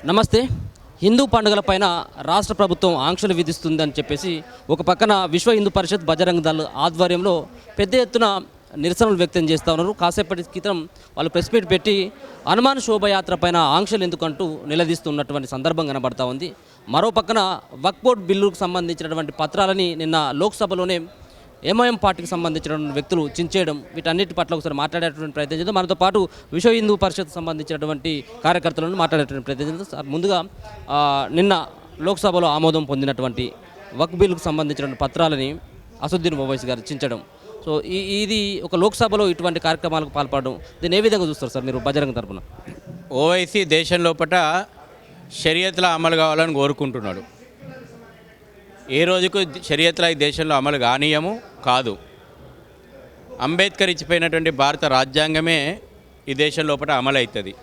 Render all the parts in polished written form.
నమస్తే. హిందూ పండుగలపైన రాష్ట్ర ప్రభుత్వం ఆంక్షలు విధిస్తుందని చెప్పేసి ఒక పక్కన విశ్వ హిందూ పరిషత్ బజరంగ్ దళ్ ఆధ్వర్యంలో పెద్ద ఎత్తున నిరసనలు వ్యక్తం చేస్తూ ఉన్నారు. కాసేపటి క్రితం వాళ్ళు ప్రెస్ మీట్ పెట్టి హనుమాన్ శోభయాత్ర పైన ఆంక్షలు ఎందుకంటూ నిలదీస్తున్నటువంటి సందర్భం కనబడతా ఉంది. మరో పక్కన వక్ఫ్ బోర్డు బిల్లుకు సంబంధించినటువంటి పత్రాలని నిన్న లోక్సభలోనే ఎంఐఎం పార్టీకి సంబంధించినటువంటి వ్యక్తులు చించేయడం, వీటన్నిటి పట్ల ఒకసారి మాట్లాడేటువంటి ప్రయత్నం చేద్దాం. మనతో పాటు విశ్వ హిందూ పరిషత్ సంబంధించినటువంటి కార్యకర్తలను మాట్లాడేటువంటి ప్రయత్నం చేద్దాం. ముందుగా నిన్న లోక్సభలో ఆమోదం పొందినటువంటి వక్ఫ్ బిల్లుకు సంబంధించినటువంటి పత్రాలని అసదుద్దీన్ ఓవైసీ గారు చించడం, సో ఇది ఒక లోక్సభలో ఇటువంటి కార్యక్రమాలకు పాల్పడడం, దీన్ని ఏ విధంగా చూస్తారు సార్ మీరు బజరంగ తరపున? ఓవైసీ దేశం లోపల షరియత్ల అమలు కావాలని కోరుకుంటున్నాడు. ఏ రోజుకు షరియత్ల ఈ దేశంలో అమలు కానీయము కాదు. అంబేద్కర్ ఇచ్చిపోయినటువంటి భారత రాజ్యాంగమే ఈ దేశం లోపల అమలు అవుతుంది.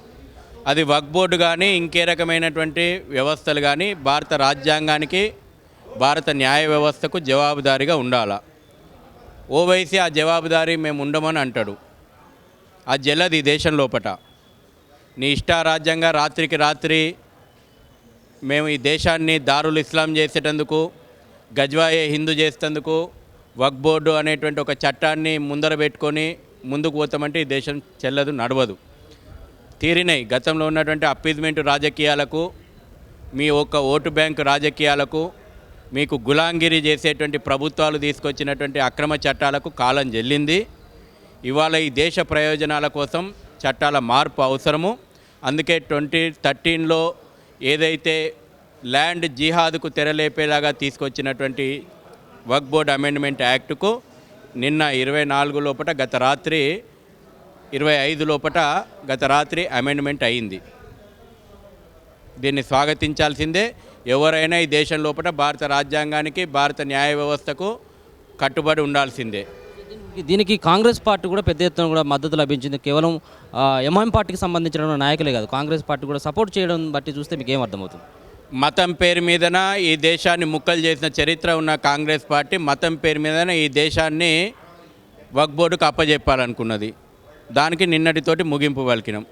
అది వక్ఫ్ బోర్డు కానీ ఇంకే రకమైనటువంటి వ్యవస్థలు కానీ భారత రాజ్యాంగానికి భారత న్యాయ వ్యవస్థకు జవాబుదారీగా ఉండాలా. ఓవైసీ ఆ జవాబుదారీ మేము ఉండమని అంటాడు. ఆ జల్లది ఈ దేశం లోపల నీ ఇష్టారాజ్యంగా రాత్రికి రాత్రి మేము ఈ దేశాన్ని దారుల్ ఇస్లాం చేసేటందుకు, గజ్వాయే హిందూ చేసేందుకు వక్ఫ్ బోర్డు అనేటువంటి ఒక చట్టాన్ని ముందర పెట్టుకొని ముందుకు పోతామంటే ఈ దేశం చెల్లదు, నడవదు. తీరినాయి గతంలో ఉన్నటువంటి అప్పీజ్మెంట్ రాజకీయాలకు, మీ ఒక్క ఓటు బ్యాంకు రాజకీయాలకు, మీకు గులాంగిరి చేసేటువంటి ప్రభుత్వాలు తీసుకొచ్చినటువంటి అక్రమ చట్టాలకు కాలం చెల్లింది. ఇవాళ ఈ దేశ ప్రయోజనాల కోసం చట్టాల మార్పు అవసరము. అందుకే 2013లో ఏదైతే ల్యాండ్ జిహాద్కు తెరలేపేలాగా తీసుకొచ్చినటువంటి వక్ఫ్ బోర్డ్ అమెండ్మెంట్ యాక్టుకు నిన్న 24 లోపల గత రాత్రి 25 లోపల గత రాత్రి అమెండ్మెంట్ అయింది. దీన్ని స్వాగతించాల్సిందే. ఎవరైనా ఈ దేశం లోపల భారత రాజ్యాంగానికి, భారత న్యాయ వ్యవస్థకు కట్టుబడి ఉండాల్సిందే. దీనికి కాంగ్రెస్ పార్టీ కూడా పెద్ద ఎత్తున కూడా మద్దతు లభించింది. కేవలం ఎంఐఎం పార్టీకి సంబంధించిన నాయకులే కాదు, కాంగ్రెస్ పార్టీ కూడా సపోర్ట్ చేయడం బట్టి చూస్తే మీకు ఏం అర్థమవుతుంది? మతం పేరు మీదన ఈ దేశాన్ని ముక్కలు చేసిన చరిత్ర ఉన్న కాంగ్రెస్ పార్టీ మతం పేరు మీదన ఈ దేశాన్ని వక్ఫ్ బోర్డుకు అప్పజెప్పాలనుకున్నది. దానికి నిన్నటితోటి ముగింపు పలికినాం.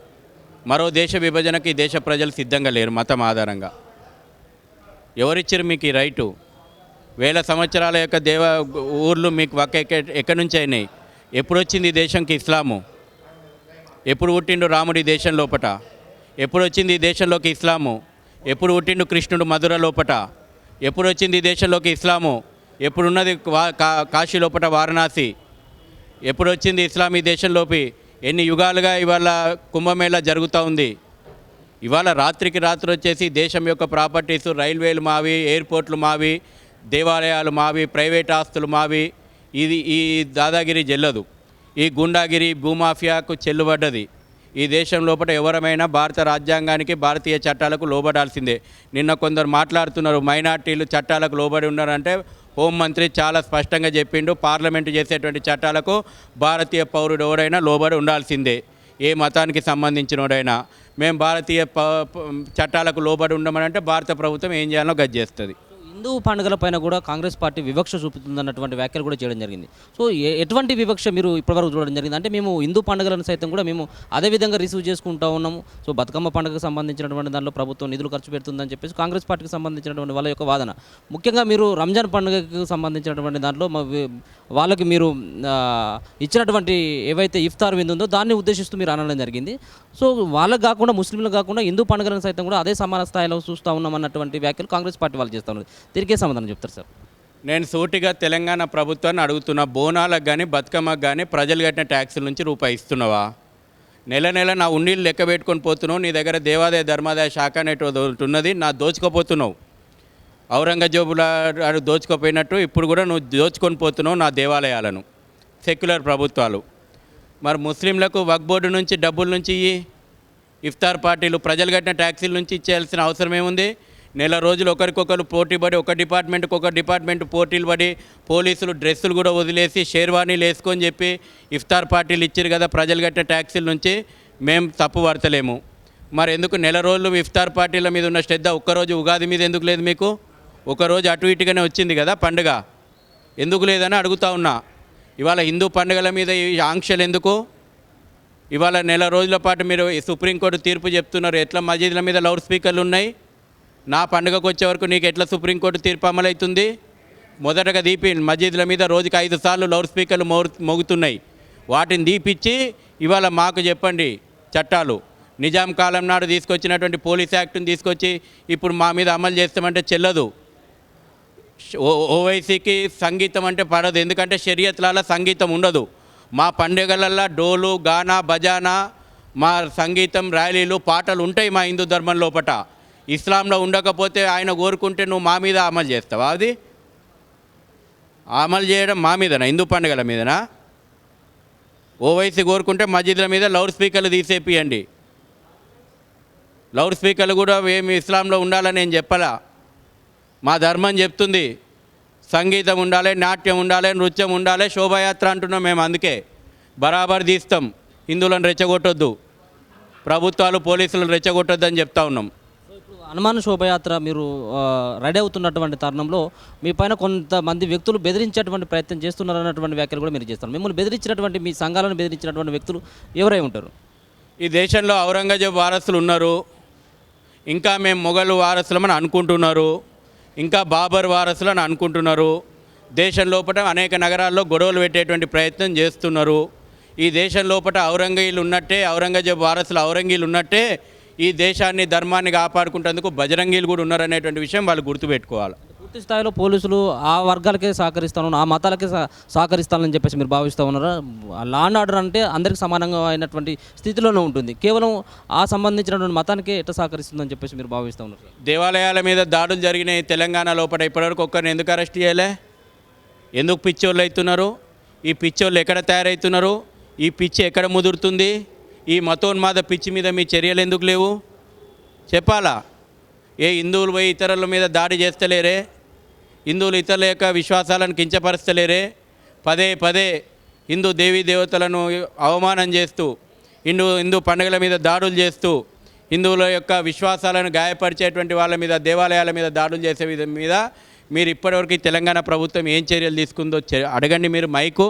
మరో దేశ విభజనకు ఈ దేశ ప్రజలు సిద్ధంగా లేరు. మతం ఆధారంగా ఎవరిచ్చారు మీకు ఈ రైటు? వేల సంవత్సరాల యొక్క ఊర్లు మీకు ఎక్కడి నుంచి అయినాయి? ఎప్పుడు వచ్చింది ఈ దేశంకి ఇస్లాము? ఎప్పుడు పుట్టిండు రాముడు ఈ దేశం లోపట? ఎప్పుడు వచ్చింది ఈ దేశంలోకి ఇస్లాము? ఎప్పుడు పుట్టిండు కృష్ణుడు మధుర లోపట? ఎప్పుడు వచ్చింది ఈ దేశంలోకి ఇస్లాము? ఎప్పుడున్నది కాశీ లోపట వారణాసి? ఎప్పుడు వచ్చింది ఇస్లాం ఈ దేశంలోకి? ఎన్ని యుగాలుగా ఇవాళ కుంభమేళా జరుగుతూ ఉంది. ఇవాళ రాత్రికి రాత్రి వచ్చేసి దేశం యొక్క ప్రాపర్టీసు, రైల్వేలు మావి, ఎయిర్పోర్ట్లు మావి, దేవాలయాలు మావి, ప్రైవేట్ ఆస్తులు మావి. ఈ దాదాగిరి చెల్లదు. ఈ గుండాగిరి భూమాఫియాకు చెల్లుబడ్డది. ఈ దేశం లోపల ఎవరమైనా భారత రాజ్యాంగానికి, భారతీయ చట్టాలకు లోబడాల్సిందే. నిన్న కొందరు మాట్లాడుతున్నారు మైనార్టీలు చట్టాలకు లోబడి ఉన్నారంటే హోంమంత్రి చాలా స్పష్టంగా చెప్పిండు, పార్లమెంటు చేసేటువంటి చట్టాలకు భారతీయ పౌరుడు ఎవరైనా లోబడి ఉండాల్సిందే. ఏ మతానికి సంబంధించినోడైనా మేము భారతీయ చట్టాలకు లోబడి ఉండమనంటే భారత ప్రభుత్వం ఏం చేయాలో గది చేస్తుంది. హిందూ పండుగలపైన కూడా కాంగ్రెస్ పార్టీ వివక్ష చూపుతుందన్నటువంటి వ్యాఖ్యలు కూడా చేయడం జరిగింది. సో ఎటువంటి వివక్ష మీరు ఇప్పటివరకు చూడడం జరిగింది? అంటే మేము హిందూ పండుగలను సైతం కూడా మేము అదే విధంగా రిసీవ్ చేసుకుంటూ ఉన్నాము. సో బతుకమ్మ పండుగకు సంబంధించినటువంటి దానిలో ప్రభుత్వం నిధులు ఖర్చు పెడుతుందని చెప్పేసి కాంగ్రెస్ పార్టీకి సంబంధించినటువంటి వాళ్ళ యొక్క వాదన. ముఖ్యంగా మీరు రంజాన్ పండుగకు సంబంధించినటువంటి దాంట్లో వాళ్ళకి మీరు ఇచ్చినటువంటి ఏవైతే ఇఫ్తార్ విందు ఉందో దాన్ని ఉద్దేశిస్తూ మీరు అనడం జరిగింది. సో వాళ్ళకు కాకుండా, ముస్లింలకు కాకుండా హిందూ పండుగలను సైతం కూడా అదే సమాన స్థాయిలో చూస్తూ ఉన్నాం అన్నటువంటి వ్యాఖ్యలు కాంగ్రెస్ పార్టీ వాళ్ళు చేస్తూ ఉన్నారు. దీనికే సమాధానం చెప్తారు సార్? నేను సూటిగా తెలంగాణ ప్రభుత్వాన్ని అడుగుతున్న, బోనాలకు కానీ బతుకమ్మకు కానీ ప్రజలు కట్టిన ట్యాక్సుల నుంచి రూపాయి ఇస్తున్నావా? నెల నెల నా ఉన్నీళ్ళు లెక్క పెట్టుకొని పోతున్నావు. నీ దగ్గర దేవాదాయ ధర్మాదాయ శాఖ అనేటువంటి ఉన్నది, నా దోచుకోపోతున్నావు. ఔరంగజేబులా దోచుకోపోయినట్టు ఇప్పుడు కూడా నువ్వు దోచుకొని పోతున్నావు నా దేవాలయాలను, సెక్యులర్ ప్రభుత్వాలు. మరి ముస్లింలకు వక్ఫ్ బోర్డు నుంచి డబ్బుల నుంచి ఇఫ్తార్ పార్టీలు ప్రజలు కట్టిన ట్యాక్సీల నుంచి ఇచ్చేయాల్సిన అవసరం ఏముంది? నెల రోజులు ఒకరికొకరు పోటీ పడి, ఒక డిపార్ట్మెంట్కి ఒక డిపార్ట్మెంట్ పోటీలు పడి, పోలీసులు డ్రెస్సులు కూడా వదిలేసి షేర్వానీలు వేసుకొని చెప్పి ఇఫ్తార్ పార్టీలు ఇచ్చారు కదా ప్రజలు కట్టిన ట్యాక్సీల నుంచి. మేము తప్పు పడతలేము. మరి ఎందుకు నెల రోజులు ఇఫ్తార్ పార్టీల మీద ఉన్న శ్రద్ధ ఒక్కరోజు ఉగాది మీద ఎందుకు లేదు మీకు? ఒకరోజు అటు ఇటుగానే వచ్చింది కదా పండుగ, ఎందుకు లేదని అడుగుతా ఉన్నా. ఇవాళ హిందూ పండుగల మీద ఈ ఆంక్షలు ఎందుకు? ఇవాళ నెల రోజుల పాటు మీరు ఈ సుప్రీంకోర్టు తీర్పు చెప్తున్నారు, ఎట్లా మసీదుల మీద లౌడ్ స్పీకర్లు ఉన్నాయి? నా పండుగకు వచ్చే వరకు నీకు ఎట్లా సుప్రీంకోర్టు తీర్పు అమలవుతుంది? మొదటగా దీపి మసీదుల మీద రోజుకి 5 సార్లు లౌడ్ స్పీకర్లు మోగుతున్నాయి. వాటిని దీపిచ్చి ఇవాళ మాకు చెప్పండి చట్టాలు. నిజాం కాలం నాడు తీసుకొచ్చినటువంటి పోలీస్ యాక్ట్ని తీసుకొచ్చి ఇప్పుడు మా మీద అమలు చేస్తామంటే చెల్లదు. ఓవైసీకి సంగీతం అంటే పడదు, ఎందుకంటే షరియత్లలో సంగీతం ఉండదు. మా పండుగలల్లో డోలు గానా బజానా మా సంగీతం ర్యాలీలు పాటలు ఉంటాయి మా హిందూ ధర్మం లోపట. ఇస్లాంలో ఉండకపోతే ఆయన కోరుకుంటే నువ్వు మా మీద అమలు చేస్తావా? అది అమలు చేయడం మా మీదనా? హిందూ పండుగల మీదనా? ఓవైసీ కోరుకుంటే మస్జిద్ల మీద లౌడ్ స్పీకర్లు తీసేపియండి. లౌడ్ స్పీకర్లు కూడా ఏమి ఇస్లాంలో ఉండాలని నేను చెప్పలా. మా ధర్మం చెప్తుంది సంగీతం ఉండాలి, నాట్యం ఉండాలి, నృత్యం ఉండాలి, శోభాయాత్ర అంటున్నాం మేము. అందుకే బరాబర్ తీస్తాం. హిందువులను రెచ్చగొట్టొద్దు, ప్రభుత్వాలు పోలీసులను రెచ్చగొట్టొద్దు అని చెప్తా ఉన్నాం. ఇప్పుడు హనుమాన్ శోభయాత్ర మీరు రెడీ అవుతున్నటువంటి తరుణంలో మీ పైన కొంతమంది వ్యక్తులు బెదిరించేటువంటి ప్రయత్నం చేస్తున్నారన్నటువంటి వ్యాఖ్యలు కూడా మీరు చేస్తారు. మిమ్మల్ని బెదిరించినటువంటి, మీ సంఘాలను బెదిరించినటువంటి వ్యక్తులు ఎవరై ఉంటారు? ఈ దేశంలో ఔరంగజేబ్ వారసులు ఉన్నారు, ఇంకా మేము మొఘలు వారసులమని అనుకుంటున్నారు, ఇంకా బాబర్ వారసులని అనుకుంటున్నారు. దేశం లోపల అనేక నగరాల్లో గొడవలు పెట్టేటువంటి ప్రయత్నం చేస్తున్నారు. ఈ దేశం లోపల ఔరంగీలు ఉన్నట్టే, ఔరంగజేబ్ వారసులు ఔరంగీలు ఉన్నట్టే ఈ దేశాన్ని ధర్మాన్ని కాపాడుకుంటేందుకు బజరంగీలు కూడా ఉన్నారనేటువంటి విషయం వాళ్ళు గుర్తుపెట్టుకోవాలి. పూర్తి స్థాయిలో పోలీసులు ఆ వర్గాలకే సహకరిస్తాను, ఆ మతాలకే సహకరిస్తానని చెప్పేసి మీరు భావిస్తూ ఉన్నారా? లా అండ్ ఆర్డర్ అంటే అందరికీ సమానంగా అయినటువంటి స్థితిలోనే ఉంటుంది, కేవలం ఆ సంబంధించినటువంటి మతానికే ఎట్లా సహకరిస్తుందని చెప్పేసి మీరు భావిస్తూ ఉన్నారు? దేవాలయాల మీద దాడులు జరిగినాయి తెలంగాణ లోపల, ఇప్పటివరకు ఒక్కరిని ఎందుకు అరెస్ట్ చేయలే? ఎందుకు పిచ్చోళ్ళు అవుతున్నారు? ఈ పిచ్చోళ్ళు ఎక్కడ తయారవుతున్నారు? ఈ పిచ్చి ఎక్కడ ముదురుతుంది? ఈ మతోన్మాద పిచ్చి మీద మీ చర్యలు ఎందుకు లేవు చెప్పాలా? ఏ హిందువులు పోయి ఇతరుల మీద దాడి చేస్తలేరే? హిందువులు ఇతరుల యొక్క విశ్వాసాలను కించపరుస్తలేరే? పదే పదే హిందూ దేవీ దేవతలను అవమానం చేస్తూ, హిందూ పండుగల మీద దాడులు చేస్తూ, హిందువుల యొక్క విశ్వాసాలను గాయపరిచేటువంటి వాళ్ళ మీద, దేవాలయాల మీద దాడులు చేసే మీద మీరు ఇప్పటివరకు తెలంగాణ ప్రభుత్వం ఏం చర్యలు తీసుకుందో అడగండి. మీరు మైకు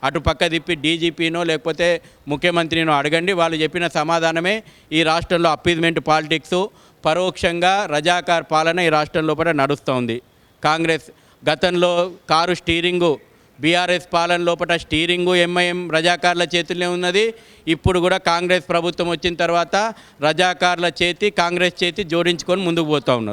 అటు పక్క తిప్పి డీజీపీనో లేకపోతే ముఖ్యమంత్రినో అడగండి. వాళ్ళు చెప్పిన సమాధానమే ఈ రాష్ట్రంలో అప్పీజ్మెంట్ పాలిటిక్స్, పరోక్షంగా రజాకార్ పాలన ఈ రాష్ట్రం లోపల నడుస్తోంది. కాంగ్రెస్ గతంలో కారు స్టీరింగు, బీఆర్ఎస్ పాలన లోపల స్టీరింగు ఎంఐఎం రజాకార్ల చేతుల్లో ఉన్నది. ఇప్పుడు కూడా కాంగ్రెస్ ప్రభుత్వం వచ్చిన తర్వాత రజాకార్ల చేతి, కాంగ్రెస్ చేతి జోడించుకొని ముందుకు పోతూ ఉన్నారు.